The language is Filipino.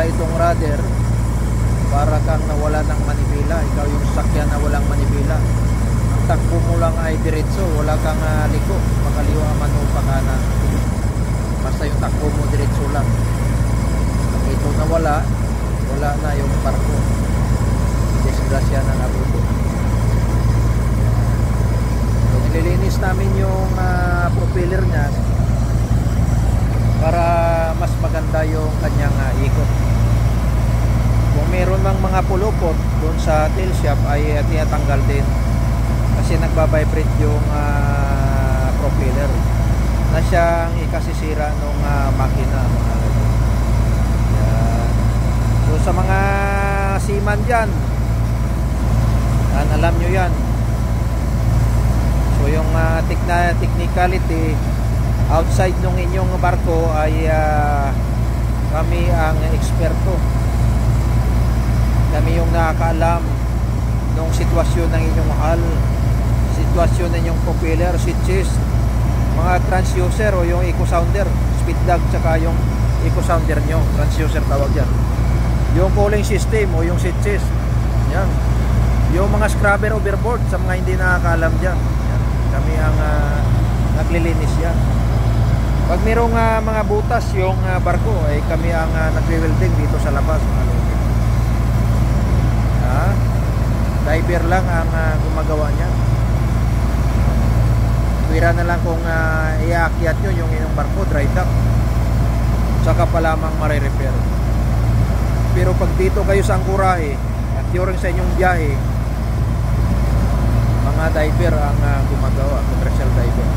itong rudder, para kang nawala ng manibela. Ikaw yung sakyan na walang manibela. Ang takbo mo lang ay diretso, wala kang liko, pakaliwa man o pakanan. Basta yung takbo mo diretso lang. Pag ito nawala, wala na yung barko. Disgrasya na nabuto. So, nililinis namin yung propeller nya para mas maganda yung kanyang ikot. Kung meron mang mga pulupot doon sa tail shaft ay tinatanggal din kasi nagbabibrate yung propeller na siyang ikasisira ng makina. Yan. So sa mga seaman dyan, alam nyo yan. So yung technicality outside ng inyong barko ay kami ang eksperto. Kami yung nakakaalam ng sitwasyon ng inyong hull, sitwasyon ng inyong propeller, switches, mga transducer o yung eco sounder, speed dog, tsaka yung eco sounder nyo, transducer tawag yan, yung cooling system o yung switches, yan, yung mga scrubber overboard sa mga hindi nakakaalam dyan, yan. Kami ang naglilinis yan. Pag mayroong mga butas yung barko ay kami ang nagwe-welding dito sa labas. Diver lang ang gumagawa niya. Pwera na lang kung iaakyat nyo yung inyong barko, dry dock, saka pa lamang marirepair. Pero pag dito kayo sa Angkurahe at during sa inyong biyahe, mga diver ang gumagawa, commercial diver.